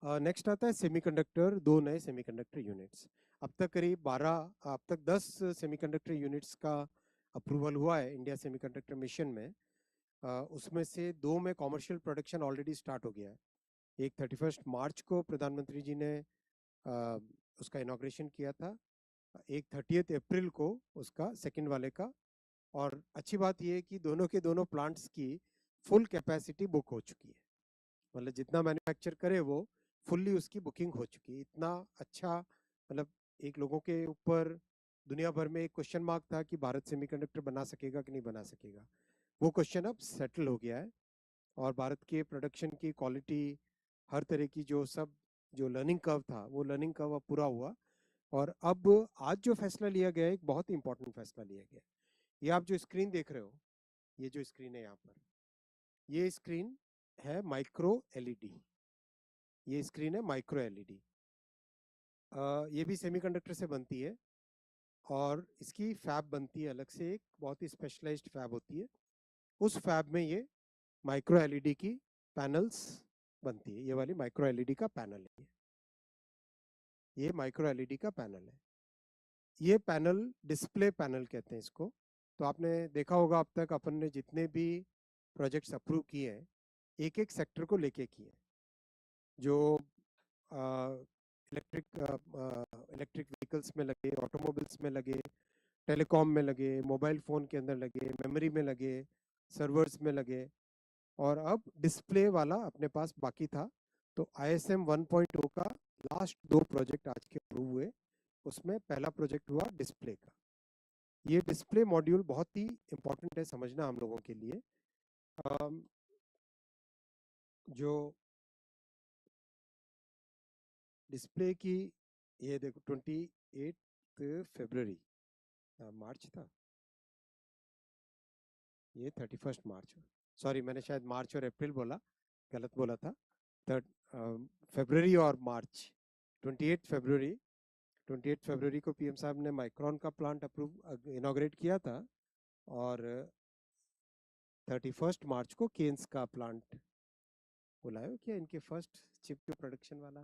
Next आता है semiconductor, दो नए सेमीकंडक्टर यूनिट्स। अब तक करीब 12, अब तक 10 सेमीकंडक्टर यूनिट्स का अप्रूवल हुआ है इंडिया सेमीकंडक्टर मिशन में। उसमें से दो में कॉमर्शियल प्रोडक्शन ऑलरेडी स्टार्ट हो गया है। एक 31 मार्च को प्रधानमंत्री जी ने उसका इनॉग्रेशन किया था, एक 30 अप्रैल को उसका सेकंड वाले का। और अच्छी बात यह है कि दोनों के दोनों प्लांट्स की फुल कैपेसिटी बुक हो चुकी है। मतलब जितना मैन्युफैक्चर करे वो फुल्ली उसकी बुकिंग हो चुकी है। इतना अच्छा, मतलब एक लोगों के ऊपर दुनिया भर में एक क्वेश्चन मार्क था कि भारत सेमीकंडक्टर बना सकेगा कि नहीं बना सकेगा, वो क्वेश्चन अब सेटल हो गया है। और भारत के प्रोडक्शन की क्वालिटी, हर तरह की जो लर्निंग कर्व था वो लर्निंग कर्व अब पूरा हुआ। और अब आज जो फैसला लिया गया है, एक बहुत ही इंपॉर्टेंट फैसला लिया गया है। ये आप जो स्क्रीन देख रहे हो, ये जो स्क्रीन है यहाँ पर, ये स्क्रीन है माइक्रो एलईडी। ये स्क्रीन है माइक्रो एलईडी। ये भी सेमीकंडक्टर से बनती है और इसकी फैब बनती है अलग से, एक बहुत ही स्पेशलाइज्ड फैब होती है। उस फैब में ये माइक्रो एलईडी की पैनल्स बनती है। ये वाली माइक्रो एलईडी का पैनल है। ये माइक्रो एलईडी का पैनल है। ये पैनल डिस्प्ले पैनल कहते हैं इसको। तो आपने देखा होगा अब तक अपन ने जितने भी प्रोजेक्ट्स अप्रूव किए हैं, एक एक सेक्टर को लेके किए। जो इलेक्ट्रिक व्हीकल्स में लगे, ऑटोमोबाइल्स में लगे, टेलीकॉम में लगे, मोबाइल फ़ोन के अंदर लगे, मेमोरी में लगे, सर्वर्स में लगे, और अब डिस्प्ले वाला अपने पास बाकी था। तो ISM 1.0 का लास्ट दो प्रोजेक्ट आज के अप्रूव हुए। उसमें पहला प्रोजेक्ट हुआ डिस्प्ले का। ये डिस्प्ले मॉड्यूल बहुत ही इम्पोर्टेंट है समझना हम लोगों के लिए। जो डिस्प्ले की, ये देखो 28 फरवरी, मार्च था, ये 31 मार्च, सॉरी मैंने शायद मार्च और अप्रैल बोला, गलत बोला था। फरवरी और मार्च, 28 फरवरी, 28 फरवरी को पीएम साहब ने माइक्रॉन का प्लांट अप्रूव इनॉग्रेट किया था। और 31 मार्च को केन्स का प्लांट बुलाया। क्या इनके फर्स्ट चिप जो प्रोडक्शन वाला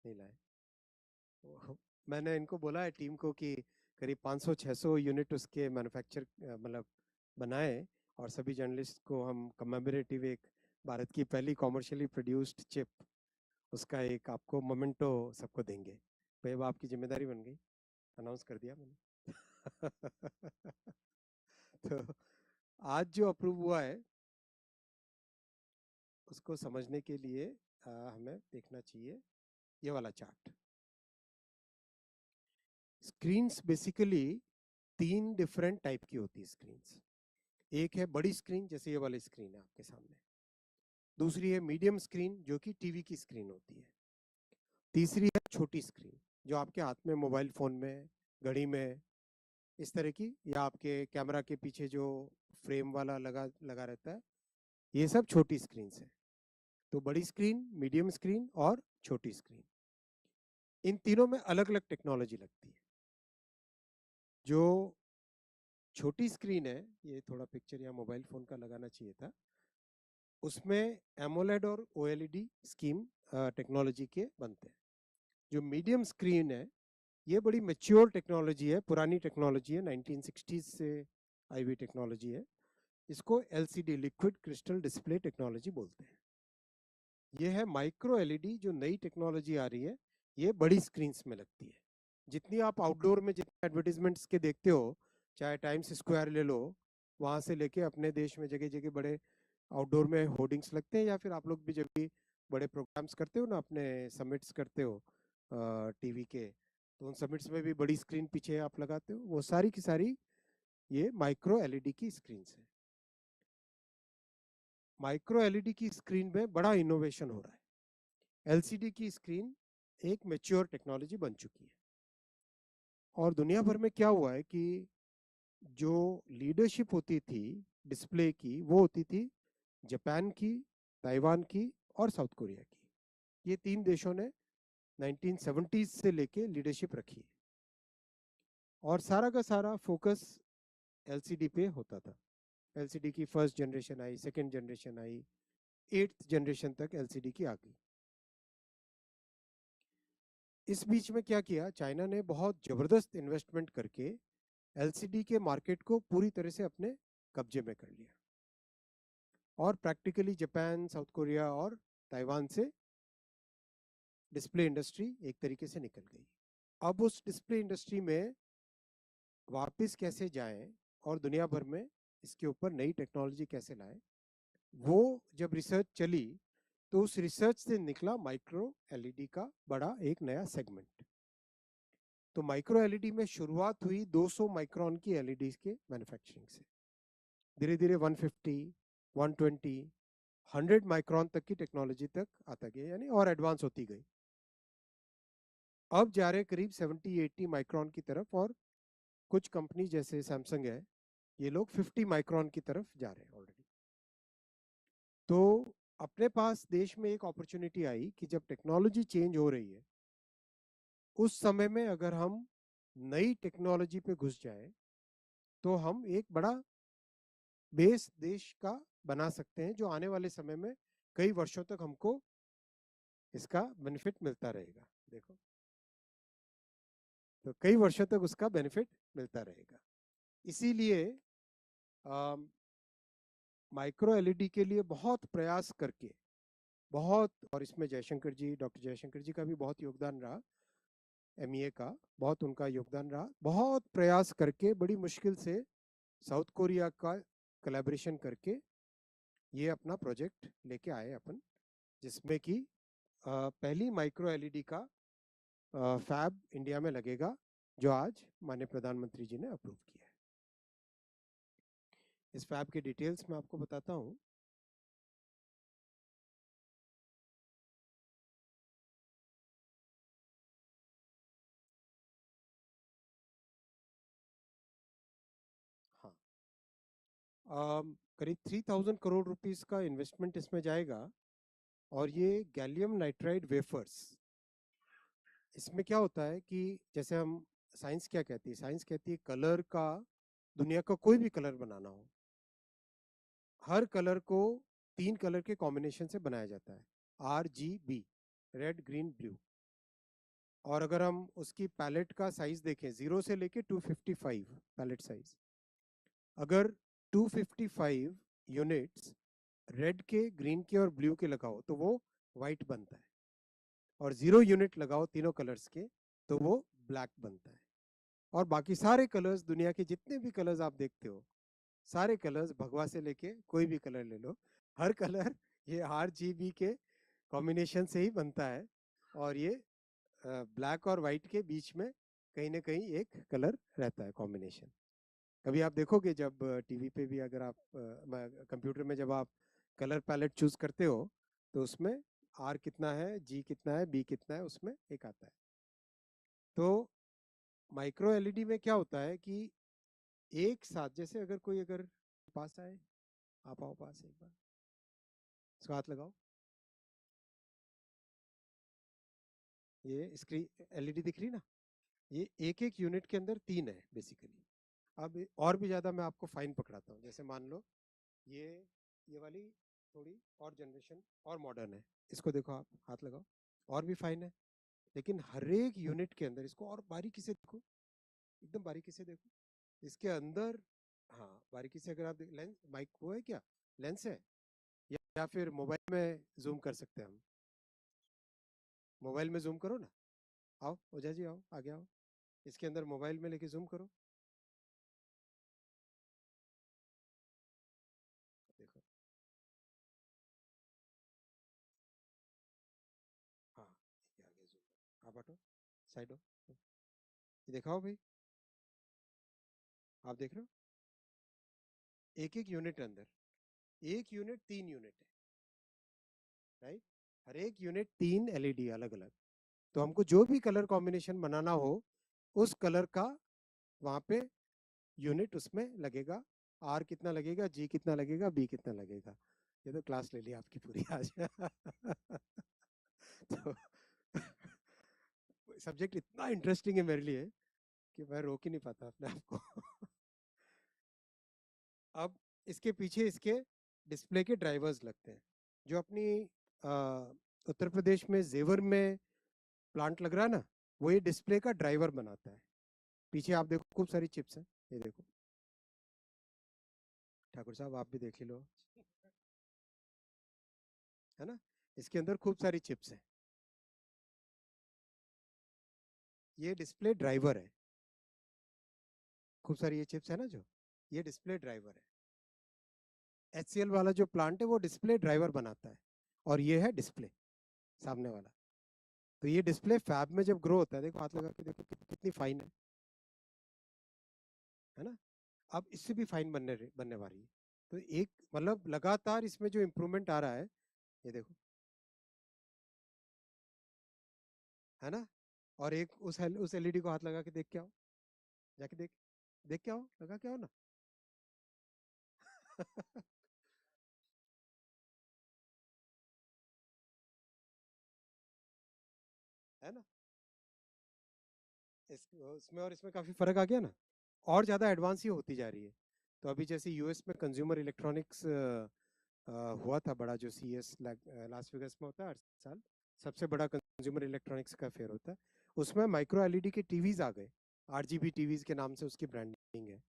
नहीं लाए। मैंने इनको बोला है टीम को कि करीब 500-600 यूनिट उसके मैन्युफैक्चर मतलब बनाए, और सभी जर्नलिस्ट को हम कमेमोरेटिव एक भारत की पहली कॉमर्शियली प्रोड्यूस्ड चिप, उसका एक आपको मोमेंटो सबको देंगे। भाई वो आपकी जिम्मेदारी बन गई, अनाउंस कर दिया मैंने। तो आज जो अप्रूव हुआ है उसको समझने के लिए हमें देखना चाहिए ये वाला चार्ट। स्क्रीन्स बेसिकली तीन डिफरेंट टाइप की होती है स्क्रीन्स। एक है बड़ी स्क्रीन, जैसे ये वाली स्क्रीन है आपके सामने। दूसरी है मीडियम स्क्रीन, जो कि टीवी की स्क्रीन होती है। तीसरी है छोटी स्क्रीन, जो आपके हाथ में, मोबाइल फोन में, घड़ी में, इस तरह की, या आपके कैमरा के पीछे जो फ्रेम वाला लगा लगा रहता है, ये सब छोटी स्क्रीन है। तो बड़ी स्क्रीन, मीडियम स्क्रीन और छोटी स्क्रीन, इन तीनों में अलग अलग टेक्नोलॉजी लगती है। जो छोटी स्क्रीन है, ये थोड़ा पिक्चर या मोबाइल फोन का लगाना चाहिए था, उसमें एमोलेड और ओएलईडी स्कीम टेक्नोलॉजी के बनते हैं। जो मीडियम स्क्रीन है, ये बड़ी मेच्योर टेक्नोलॉजी है, पुरानी टेक्नोलॉजी है, 1960s से आई हुई टेक्नोलॉजी है। इसको LCD, liquid crystal display technology बोलते हैं। ये है माइक्रो एलईडी, जो नई टेक्नोलॉजी आ रही है, ये बड़ी स्क्रीन में लगती है। जितनी आप आउटडोर में जितने एडवर्टीजमेंट्स के देखते हो, चाहे टाइम्स स्क्वायर ले लो, वहां से लेके अपने देश में जगह जगह बड़े आउटडोर में होर्डिंग्स लगते हैं, या फिर आप लोग भी जब भी बड़े प्रोग्राम्स करते हो ना, अपने समिट्स करते हो टीवी के, तो उन समिट्स में भी बड़ी स्क्रीन पीछे आप लगाते हो, वो सारी की सारी ये माइक्रो एलईडी की स्क्रीन है। माइक्रो एलईडी की स्क्रीन में बड़ा इनोवेशन हो रहा है। एलसीडी की स्क्रीन एक मेच्योर टेक्नोलॉजी बन चुकी है। और दुनिया भर में क्या हुआ है कि जो लीडरशिप होती थी डिस्प्ले की, वो होती थी जापान की, ताइवान की और साउथ कोरिया की। ये तीन देशों ने 1970s से लेके लीडरशिप रखी है। और सारा का सारा फोकस एलसीडी पे होता था। एलसीडी की फर्स्ट जनरेशन आई, सेकंड जनरेशन आई, 8th जनरेशन तक एलसीडी की आ गई। इस बीच में क्या किया, चाइना ने बहुत जबरदस्त इन्वेस्टमेंट करके एलसीडी के मार्केट को पूरी तरह से अपने कब्जे में कर लिया और प्रैक्टिकली जापान, साउथ कोरिया और ताइवान से डिस्प्ले इंडस्ट्री एक तरीके से निकल गई। अब उस डिस्प्ले इंडस्ट्री में वापस कैसे जाएं और दुनिया भर में इसके ऊपर नई टेक्नोलॉजी कैसे लाएं, वो जब रिसर्च चली तो उस रिसर्च से निकला माइक्रो एलईडी का बड़ा एक नया सेगमेंट। तो माइक्रो एलईडी में शुरुआत हुई 200 माइक्रोन की एलईडी के मैन्युफैक्चरिंग से, धीरे धीरे 150, 120, 100 माइक्रोन तक की टेक्नोलॉजी तक आता गया, यानी और एडवांस होती गई। अब जा रहे करीब 70-80 माइक्रोन की तरफ, और कुछ कंपनी जैसे सैमसंग है, ये लोग 50 माइक्रोन की तरफ जा रहे हैं ऑलरेडी। तो अपने पास देश में एक अपॉर्चुनिटी आई कि जब टेक्नोलॉजी चेंज हो रही है, उस समय में अगर हम नई टेक्नोलॉजी पे घुस जाए तो हम एक बड़ा बेस देश का बना सकते हैं, जो आने वाले समय में कई वर्षों तक हमको इसका बेनिफिट मिलता रहेगा। देखो, तो कई वर्षों तक उसका बेनिफिट मिलता रहेगा। इसीलिए माइक्रो एलईडी के लिए बहुत प्रयास करके, बहुत, और इसमें जयशंकर जी, डॉक्टर जयशंकर जी का भी बहुत योगदान रहा, एमईए का बहुत उनका योगदान रहा, बहुत प्रयास करके बड़ी मुश्किल से साउथ कोरिया का कोलैबोरेशन करके ये अपना प्रोजेक्ट लेके आए अपन, जिसमें कि पहली माइक्रो एलईडी का फैब इंडिया में लगेगा, जो आज माननीय प्रधानमंत्री जी ने अप्रूव किया है। इस फैब के डिटेल्स मैं आपको बताता हूँ। हाँ, करीब 3000 करोड़ रुपीस का इन्वेस्टमेंट इसमें जाएगा, और ये गैलियम नाइट्राइड वेफर्स, इसमें क्या होता है कि जैसे हम, साइंस क्या कहती है, साइंस कहती है कलर का, दुनिया का कोई भी कलर बनाना हो, हर कलर को 3 कलर के कॉम्बिनेशन से बनाया जाता है, RGB, रेड ग्रीन ब्लू। और अगर हम उसकी पैलेट का साइज देखें, 0 से लेके 255 पैलेट साइज, अगर 255 यूनिट्स रेड के, ग्रीन के और ब्लू के लगाओ तो वो वाइट बनता है, और 0 यूनिट लगाओ तीनों कलर्स के तो वो ब्लैक बनता है। और बाकी सारे कलर्स, दुनिया के जितने भी कलर्स आप देखते हो, सारे कलर्स, भगवा से लेके कोई भी कलर ले लो, हर कलर ये RGB के कॉम्बिनेशन से ही बनता है, और ये ब्लैक और वाइट के बीच में कहीं ना कहीं एक कलर रहता है कॉम्बिनेशन। कभी आप देखोगे जब टीवी पे भी, अगर आप कंप्यूटर में जब आप कलर पैलेट चूज करते हो, तो उसमें R कितना है, G कितना है, B कितना है, उसमें एक आता है। तो माइक्रो एलईडी में क्या होता है कि एक साथ, जैसे अगर कोई, अगर पास आए, आप आओ पास एक बार, इसको हाथ लगाओ, ये स्क्रीन एलईडी दिख रही ना, ये एक एक यूनिट के अंदर 3 है बेसिकली। अब और भी ज्यादा मैं आपको फाइन पकड़ाता हूँ, जैसे मान लो ये ये वाली थोड़ी और जनरेशन और मॉडर्न है, इसको देखो, आप हाथ लगाओ, और भी फाइन है, लेकिन हर एक यूनिट के अंदर, इसको और बारीकी से देखो, एकदम बारीकी से देखो, इसके अंदर, हाँ बारीकी से, अगर आप लेंस, माइक वो है क्या, लेंस है, या फिर मोबाइल में जूम कर सकते हैं हम, मोबाइल में जूम करो ना, आओ ओझा जी, आओ आगे आओ, इसके अंदर मोबाइल में लेके जूम करो, देखो, हाँ, ये आगे जूम, आप हटो, साइड हो, ये दिखाओ भाई, आप देख रहे हो, एक एक यूनिट अंदर, एक यूनिट 3 यूनिट है, राइट, हर एक यूनिट 3 एलईडी अलग अलग। तो हमको जो भी कलर कॉम्बिनेशन बनाना हो, उस कलर का वहां पे यूनिट उसमें लगेगा, R कितना लगेगा, G कितना लगेगा, B कितना लगेगा। ये तो क्लास ले ली आपकी पूरी आज। तो सब्जेक्ट इतना इंटरेस्टिंग है मेरे लिए कि मैं रोक ही नहीं पाता अपने आप को। अब इसके पीछे इसके डिस्प्ले के ड्राइवर्स लगते हैं, जो अपनी उत्तर प्रदेश में जेवर में प्लांट लग रहा है ना, वो ये डिस्प्ले का ड्राइवर बनाता है। पीछे आप देखो खूब सारी चिप्स हैं, ये देखो ठाकुर साहब, आप भी देख ही लो, है ना, इसके अंदर खूब सारी चिप्स हैं। ये डिस्प्ले ड्राइवर है, खूब सारी ये चिप्स है ना जो, ये डिस्प्ले ड्राइवर है। HCL वाला जो प्लांट है वो डिस्प्ले ड्राइवर बनाता है, और ये है डिस्प्ले सामने वाला। तो ये डिस्प्ले फैब में जब ग्रो होता है, देखो हाथ लगा के देखो कितनी फाइन है ना। अब इससे भी फाइन बनने वाली है। तो एक मतलब लगातार इसमें जो इम्प्रूवमेंट आ रहा है, ये देखो, है ना। और एक उस एलईडी को हाथ लगा के देख के आओ, जाके देख देख के आओ, लगा के आओ ना। है ना, उसमें और इसमें काफी फर्क आ गया ना, और ज्यादा एडवांस ही होती जा रही है। तो अभी जैसे यूएस में कंज्यूमर इलेक्ट्रॉनिक्स हुआ था बड़ा, जो सीएस लास वेगास में होता है हर साल, सबसे बड़ा कंज्यूमर इलेक्ट्रॉनिक्स का फेयर होता है। उसमें माइक्रो एलईडी के टीवीज आ गए, आरजीबी टीवीज के नाम से उसकी ब्रांडिंग है,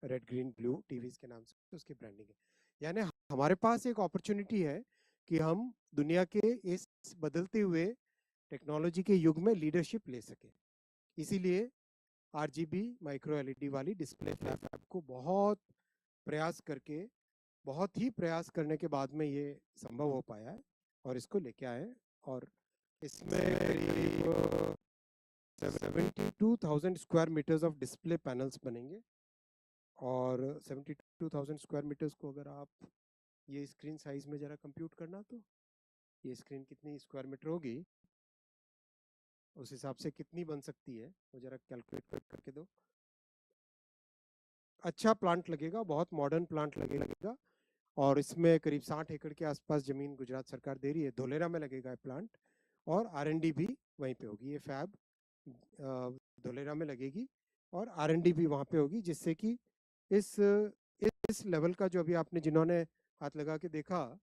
रेड ग्रीन ब्लू टीवीज के नाम से उसकी ब्रांडिंग है। यानी हमारे पास एक अपॉर्चुनिटी है कि हम दुनिया के इस बदलते हुए टेक्नोलॉजी के युग में लीडरशिप ले सके। इसीलिए आरजीबी माइक्रो एलईडी वाली डिस्प्ले फ्लैप को बहुत प्रयास करके, बहुत ही प्रयास करने के बाद में ये संभव हो पाया है, और इसको लेके आए। और इसमें करीब 72,000 square meters of display panels बनेंगे। और 72,000 स्क्वायर मीटर्स को अगर आप ये स्क्रीन साइज में जरा कंप्यूट करना, तो ये स्क्रीन कितनी स्क्वायर मीटर होगी, उस हिसाब से कितनी बन सकती है वो जरा कैलकुलेट करके दो। अच्छा प्लांट लगेगा, बहुत मॉडर्न प्लांट लगेगा। और इसमें करीब 60 एकड़ के आसपास जमीन गुजरात सरकार दे रही है, धोलेरा में लगेगा प्लांट। और आरएनडी भी वहीं पे होगी, ये फैब धोलेरा में लगेगी, और आरएनडी भी वहाँ पे होगी, जिससे कि इस इस लेवल का जो अभी आपने जिन्होंने हाथ लगा के देखा,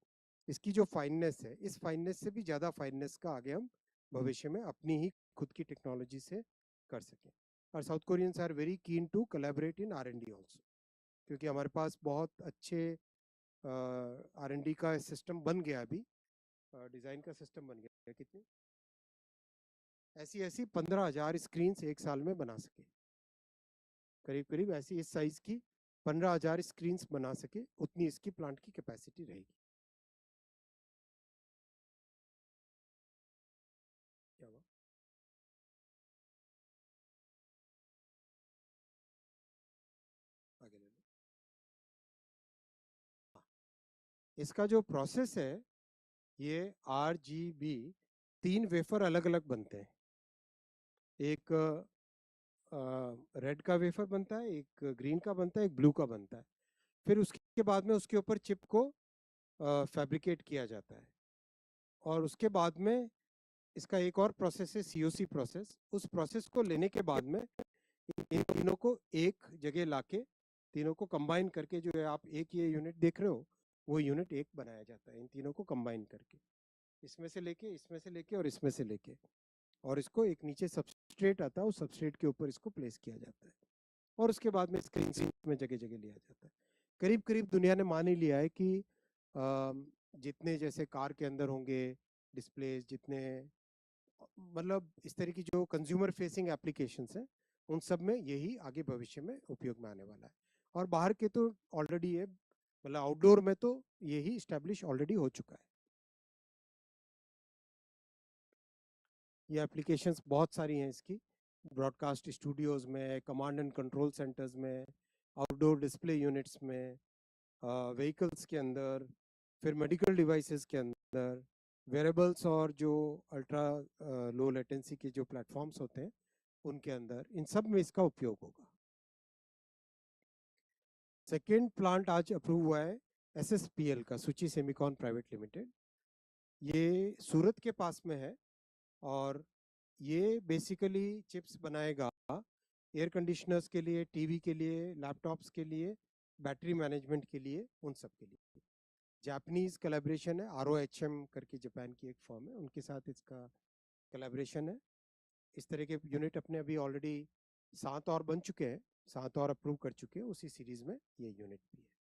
इसकी जो फाइननेस है, इस फाइननेस से भी ज़्यादा फाइननेस का आगे हम भविष्य में अपनी ही खुद की टेक्नोलॉजी से कर सकें। और South Koreans are very keen to collaborate in R and D also, क्योंकि हमारे पास बहुत अच्छे आरएनडी का सिस्टम बन गया, अभी डिज़ाइन का सिस्टम बन गया। कितनी ऐसी ऐसी 15,000 स्क्रीन एक साल में बना सके, करीब करीब ऐसी इस साइज की 15,000 स्क्रीन बना सके, उतनी इसकी प्लांट की कैपेसिटी रहेगी। क्या हुआ, आगे ले लो। हाँ, इसका जो प्रोसेस है, ये RGB 3 वेफर अलग अलग बनते हैं। एक रेड का वेफर बनता है, एक ग्रीन का बनता है, एक ब्लू का बनता है। फिर उसके बाद में उसके ऊपर चिप को फैब्रिकेट किया जाता है। और उसके बाद में इसका एक और प्रोसेस है, COC प्रोसेस। उस प्रोसेस को लेने के बाद में इन तीनों को एक जगह लाके, तीनों को कंबाइन करके, जो है आप एक ये यूनिट देख रहे हो, वो यूनिट एक बनाया जाता है इन तीनों को कंबाइन करके, इसमें से लेके, इसमें से लेके, और इसमें से लेके। और इसको एक नीचे सबस्ट्रेट आता है, उस सबस्ट्रेट के ऊपर इसको प्लेस किया जाता है, और उसके बाद में स्क्रीन में जगह जगह लिया जाता है। करीब करीब दुनिया ने मान ही लिया है कि जितने जैसे कार के अंदर होंगे डिस्प्ले, जितने मतलब इस तरह की जो कंज्यूमर फेसिंग एप्लीकेशंस हैं, उन सब में यही आगे भविष्य में उपयोग में आने वाला है। और बाहर के तो ऑलरेडी ये, मतलब आउटडोर में तो यही स्टैब्लिश ऑलरेडी हो चुका है। ये एप्लीकेशंस बहुत सारी हैं इसकी, ब्रॉडकास्ट स्टूडियोज में, कमांड एंड कंट्रोल सेंटर्स में, आउटडोर डिस्प्ले यूनिट्स में, व्हीकल्स के अंदर, फिर मेडिकल डिवाइसेस के अंदर, वेरेबल्स, और जो अल्ट्रा लो लेटेंसी के जो प्लेटफॉर्म्स होते हैं उनके अंदर, इन सब में इसका उपयोग होगा। सेकेंड प्लांट आज अप्रूव हुआ है SSPL का, सुची सेमिकॉन प्राइवेट लिमिटेड। ये सूरत के पास में है, और ये बेसिकली चिप्स बनाएगा एयर कंडीशनर्स के लिए, टीवी के लिए, लैपटॉप्स के लिए, बैटरी मैनेजमेंट के लिए, उन सब के लिए। जापानीज कोलैबोरेशन है, ROHM करके जापान की एक फर्म है, उनके साथ इसका कोलैबोरेशन है। इस तरह के यूनिट अपने अभी ऑलरेडी 7 और बन चुके हैं, 7 और अप्रूव कर चुके हैं, उसी सीरीज में ये यूनिट भी है।